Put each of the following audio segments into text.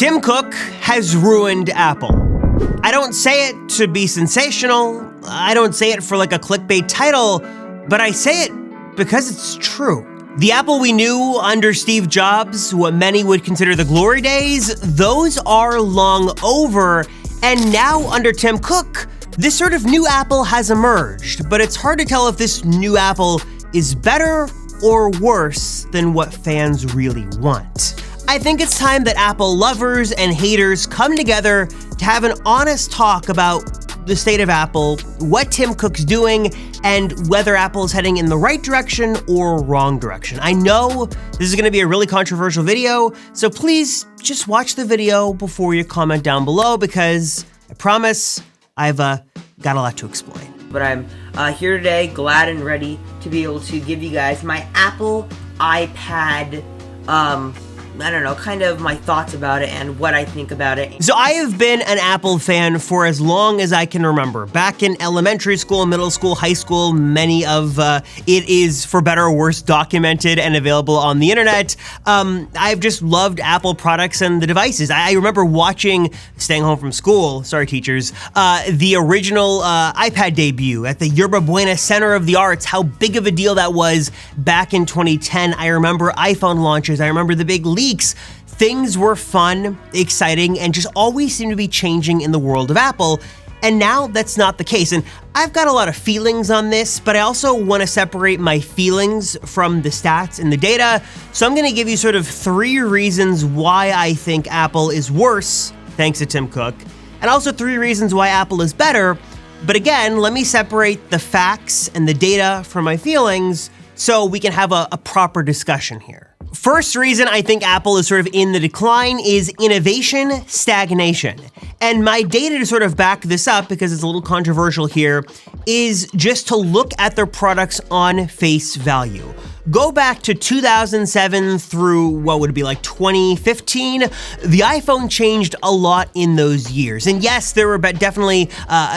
Tim Cook has ruined Apple. I don't say it to be sensational. I don't say it for like a clickbait title, but I say it because it's true. The Apple we knew under Steve Jobs, what many would consider the glory days, those are long over. And now under Tim Cook, this sort of new Apple has emerged, but it's hard to tell if this new Apple is better or worse than what fans really want. I think it's time that Apple lovers and haters come together to have an honest talk about the state of Apple, what Tim Cook's doing, and whether Apple is heading in the right direction or wrong direction. I know this is going to be a really controversial video, so please just watch the video before you comment down below, because I promise I've got a lot to explain. But I'm here today, glad and ready to be able to give you guys my Apple iPad, I don't know, kind of my thoughts about it and what I think about it. So I have been an Apple fan for as long as I can remember. Back in elementary school, middle school, high school, many of it is, for better or worse, documented and available on the internet. I've just loved Apple products and the devices. I remember watching, staying home from school, sorry teachers, the original iPad debut at the Yerba Buena Center of the Arts, how big of a deal that was back in 2010. I remember iPhone launches, I remember the big leaks. Things were fun, exciting, and just always seemed to be changing in the world of Apple. And now that's not the case. And I've got a lot of feelings on this, but I also want to separate my feelings from the stats and the data. So I'm going to give you sort of 3 reasons why I think Apple is worse, thanks to Tim Cook, and also 3 reasons why Apple is better. But again, let me separate the facts and the data from my feelings so we can have a proper discussion here. First reason I think Apple is sort of in the decline is innovation stagnation. And my data to sort of back this up, because it's a little controversial here, is just to look at their products on face value. Go back to 2007 through what would it be like 2015. The iPhone changed a lot in those years. And yes, there were definitely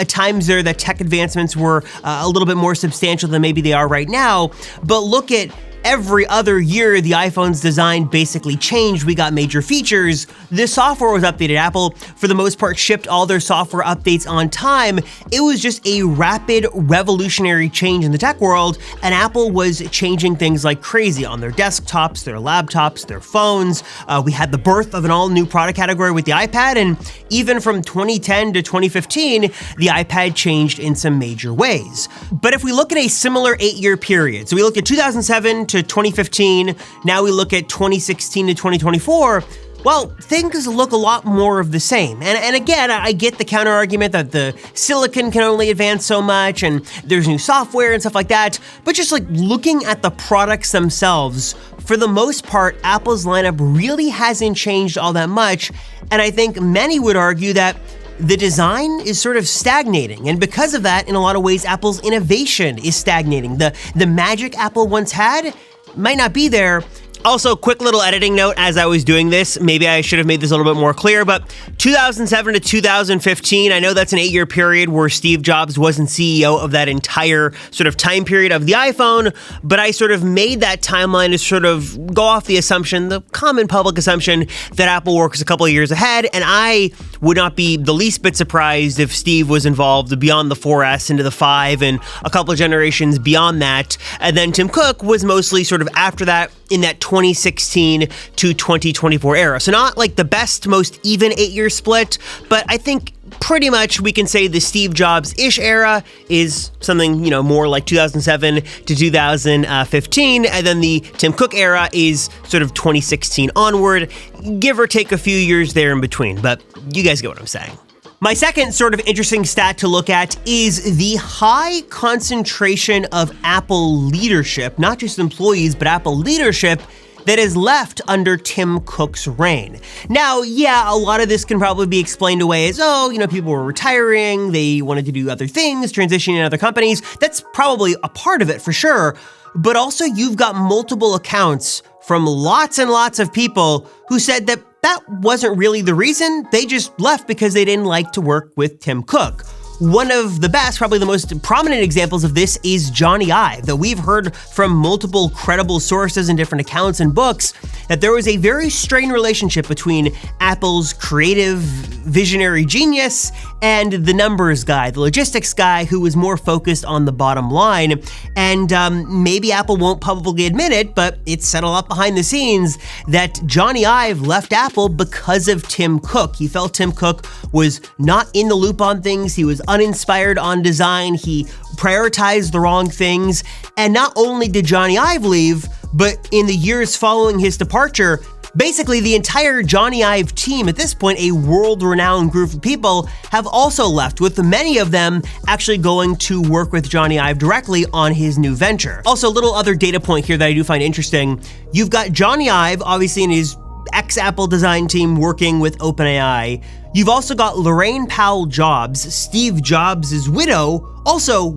times there that tech advancements were a little bit more substantial than maybe they are right now. But look at every other year, the iPhone's design basically changed. We got major features. The software was updated. Apple, for the most part, shipped all their software updates on time. It was just a rapid, revolutionary change in the tech world, and Apple was changing things like crazy on their desktops, their laptops, their phones. We had the birth of an all-new product category with the iPad, and even from 2010 to 2015, the iPad changed in some major ways. But if we look at a similar 8-year period, so we look at 2007 to 2015, now we look at 2016 to 2024, well, things look a lot more of the same. And again, I get the counter argument that the silicon can only advance so much and there's new software and stuff like that, but just like looking at the products themselves, for the most part, Apple's lineup really hasn't changed all that much, and I think many would argue that the design is sort of stagnating, and because of that, in a lot of ways, Apple's innovation is stagnating. The magic Apple once had might not be there. Also, quick little editing note as I was doing this, maybe I should have made this a little bit more clear, but 2007 to 2015, I know that's an 8-year period where Steve Jobs wasn't CEO of that entire sort of time period of the iPhone, but I sort of made that timeline to sort of go off the assumption, the common public assumption, that Apple works a couple of years ahead, and I would not be the least bit surprised if Steve was involved beyond the 4S into the 5 and a couple of generations beyond that, and then Tim Cook was mostly sort of after that in that 2016 to 2024 era. So not like the best, most even 8-year split, but I think pretty much we can say the Steve Jobs-ish era is something, more like 2007 to 2015, and then the Tim Cook era is sort of 2016 onward, give or take a few years there in between, but you guys get what I'm saying. My second sort of interesting stat to look at is the high concentration of Apple leadership, not just employees, but Apple leadership that is left under Tim Cook's reign. Now, yeah, a lot of this can probably be explained away as, people were retiring, they wanted to do other things, transitioning in other companies. That's probably a part of it for sure. But also you've got multiple accounts from lots and lots of people who said that wasn't really the reason. They just left because they didn't like to work with Tim Cook. one of the best, probably the most prominent examples of this is Jony Ive, though we've heard from multiple credible sources and different accounts and books that there was a very strained relationship between Apple's creative visionary genius and the numbers guy, the logistics guy, who was more focused on the bottom line. And maybe Apple won't publicly admit it, but it's said a lot behind the scenes that Jony Ive left Apple because of Tim Cook. He felt Tim Cook was not in the loop on things. He was uninspired on design. He prioritized the wrong things. And not only did Jony Ive leave, but in the years following his departure, basically the entire Jony Ive team, at this point a world-renowned group of people, have also left, with many of them actually going to work with Jony Ive directly on his new venture. Also, a little other data point here that I do find interesting. You've got Jony Ive, obviously in his ex-Apple design team, working with OpenAI. You've also got Lorraine Powell Jobs, Steve Jobs' widow, also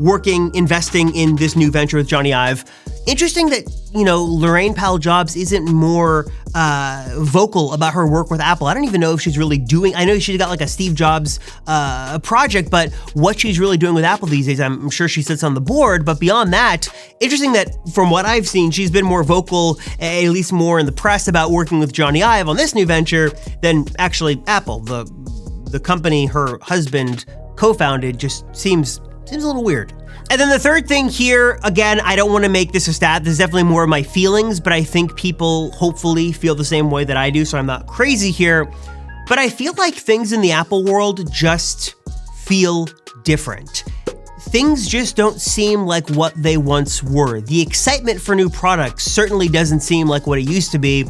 investing in this new venture with Jony Ive. Interesting that, Lorraine Powell Jobs isn't more vocal about her work with Apple. I don't even know if she's really I know she's got like a Steve Jobs project, but what she's really doing with Apple these days, I'm sure she sits on the board. But beyond that, interesting that from what I've seen, she's been more vocal, at least more in the press, about working with Jony Ive on this new venture than actually Apple. The company her husband co-founded just seems a little weird. And then the third thing here, again, I don't want to make this a stat. This is definitely more of my feelings, but I think people hopefully feel the same way that I do, so I'm not crazy here. But I feel like things in the Apple world just feel different. Things just don't seem like what they once were. The excitement for new products certainly doesn't seem like what it used to be.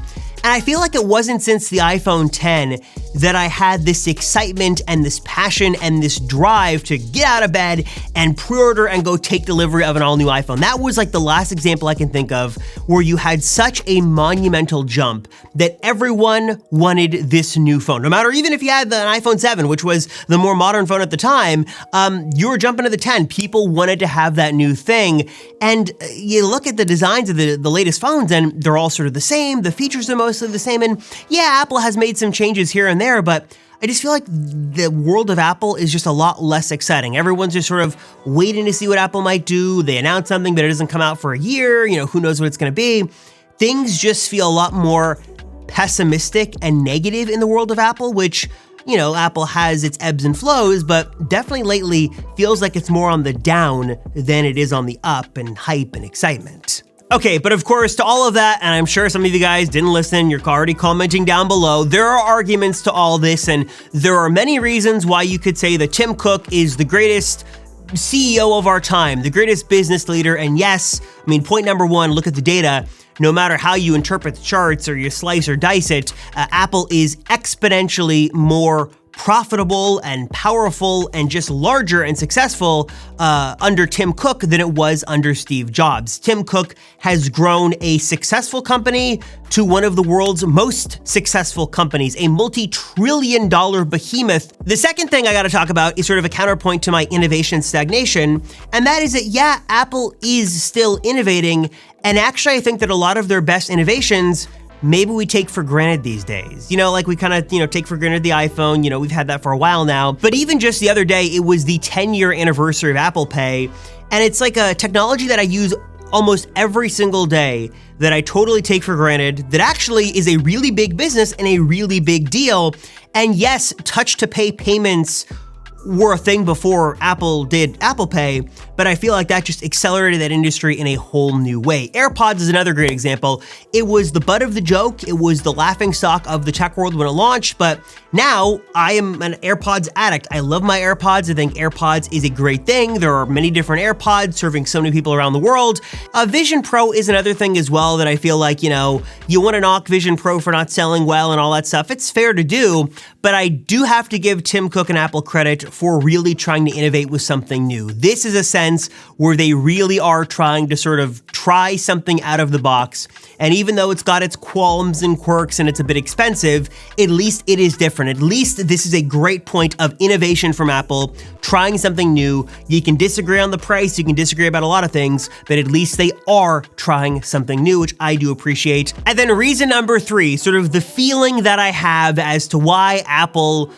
And I feel like it wasn't since the iPhone X that I had this excitement and this passion and this drive to get out of bed and pre-order and go take delivery of an all-new iPhone. That was like the last example I can think of where you had such a monumental jump that everyone wanted this new phone. No matter, even if you had the iPhone 7, which was the more modern phone at the time, you were jumping to the 10. People wanted to have that new thing. And you look at the designs of the latest phones and they're all sort of the same. The features are mostly the same. And yeah, Apple has made some changes here and there, but I just feel like the world of Apple is just a lot less exciting. Everyone's just sort of waiting to see what Apple might do. They announce something, but it doesn't come out for a year. Who knows what it's going to be. Things just feel a lot more pessimistic and negative in the world of Apple, which, Apple has its ebbs and flows, but definitely lately feels like it's more on the down than it is on the up and hype and excitement. Okay, but of course, to all of that, and I'm sure some of you guys didn't listen, you're already commenting down below, there are arguments to all this, and there are many reasons why you could say that Tim Cook is the greatest CEO of our time, the greatest business leader. And yes, point number one, look at the data. No matter how you interpret the charts or you slice or dice it, Apple is exponentially more profitable and powerful and just larger and successful under Tim Cook than it was under Steve Jobs. Tim Cook has grown a successful company to one of the world's most successful companies, a multi-trillion-dollar behemoth. The second thing I got to talk about is sort of a counterpoint to my innovation stagnation, and that is that, yeah, Apple is still innovating, and actually I think that a lot of their best innovations maybe we take for granted these days. Like we kind of, take for granted the iPhone. We've had that for a while now. But even just the other day, it was the 10-year anniversary of Apple Pay. And it's like a technology that I use almost every single day that I totally take for granted, that actually is a really big business and a really big deal. And yes, touch-to-pay payments were a thing before Apple did Apple Pay, but I feel like that just accelerated that industry in a whole new way. AirPods is another great example. It was the butt of the joke. It was the laughingstock of the tech world when it launched, but now I am an AirPods addict. I love my AirPods. I think AirPods is a great thing. There are many different AirPods serving so many people around the world. Vision Pro is another thing as well that I feel like, you want to knock Vision Pro for not selling well and all that stuff. It's fair to do, but I do have to give Tim Cook and Apple credit for really trying to innovate with something new. This is a sense where they really are trying to sort of try something out of the box. And even though it's got its qualms and quirks and it's a bit expensive, at least it is different. At least this is a great point of innovation from Apple, trying something new. You can disagree on the price, you can disagree about a lot of things, but at least they are trying something new, which I do appreciate. And then reason number three, sort of the feeling that I have as to why Apple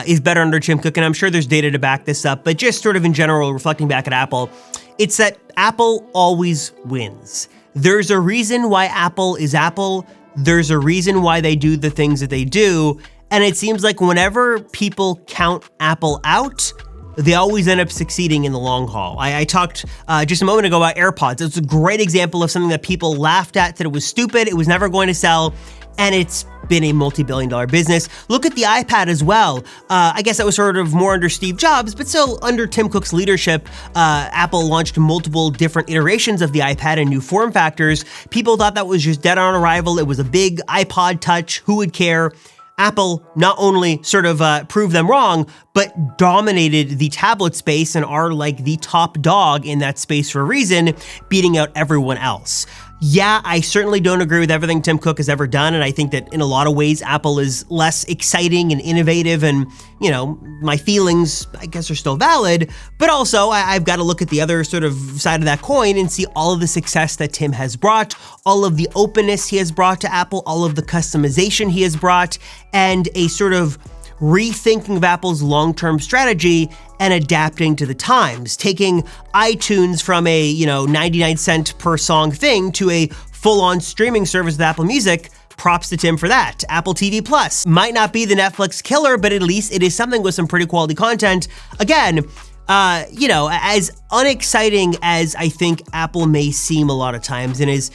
is better under Tim Cook, and I'm sure there's data to back this up, but just sort of in general, reflecting back at Apple, it's that Apple always wins. There's a reason why Apple is Apple. There's a reason why they do the things that they do, and it seems like whenever people count Apple out, they always end up succeeding in the long haul. I talked just a moment ago about AirPods. It's a great example of something that people laughed at, that it was stupid, it was never going to sell, and it's been a multi-billion-dollar business. Look at the iPad as well. I guess that was sort of more under Steve Jobs, but still under Tim Cook's leadership, Apple launched multiple different iterations of the iPad and new form factors. People thought that was just dead on arrival. It was a big iPod Touch. Who would care? Apple not only sort of proved them wrong, but dominated the tablet space and are like the top dog in that space for a reason, beating out everyone else. Yeah, I certainly don't agree with everything Tim Cook has ever done, and I think that in a lot of ways, Apple is less exciting and innovative, and, you know, my feelings, I guess, are still valid, but also I've got to look at the other sort of side of that coin and see all of the success that Tim has brought, all of the openness he has brought to Apple, all of the customization he has brought, and a sort of rethinking of Apple's long-term strategy and adapting to the times, taking iTunes from a, 99-cent per song thing to a full-on streaming service with Apple Music. Props to Tim for that. Apple TV Plus might not be the Netflix killer, but at least it is something with some pretty quality content. Again, as unexciting as I think Apple may seem a lot of times, and as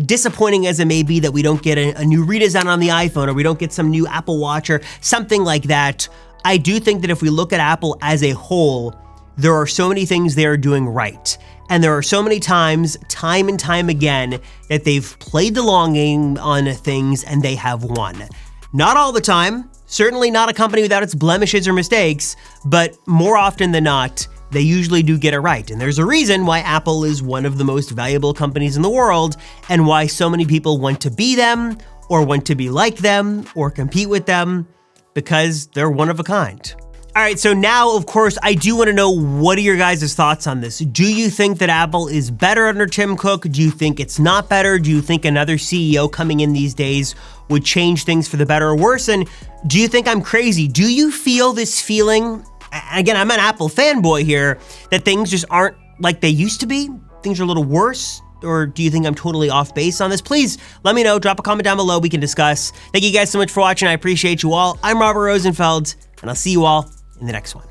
disappointing as it may be that we don't get a new redesign on the iPhone, or we don't get some new Apple Watch or something like that, I do think that if we look at Apple as a whole, there are so many things they are doing right. And there are so many times, time and time again, that they've played the long game on things and they have won. Not all the time, certainly not a company without its blemishes or mistakes, but more often than not, they usually do get it right. And there's a reason why Apple is one of the most valuable companies in the world, and why so many people want to be them, or want to be like them, or compete with them, because they're one of a kind. All right, so now, of course, I do want to know, what are your guys' thoughts on this? Do you think that Apple is better under Tim Cook? Do you think it's not better? Do you think another CEO coming in these days would change things for the better or worse? And do you think I'm crazy? Do you feel this feeling, again, I'm an Apple fanboy here, that things just aren't like they used to be? Things are a little worse? Or do you think I'm totally off base on this? Please let me know. Drop a comment down below. We can discuss. Thank you guys so much for watching. I appreciate you all. I'm Robert Rosenfeld, and I'll see you all in the next one.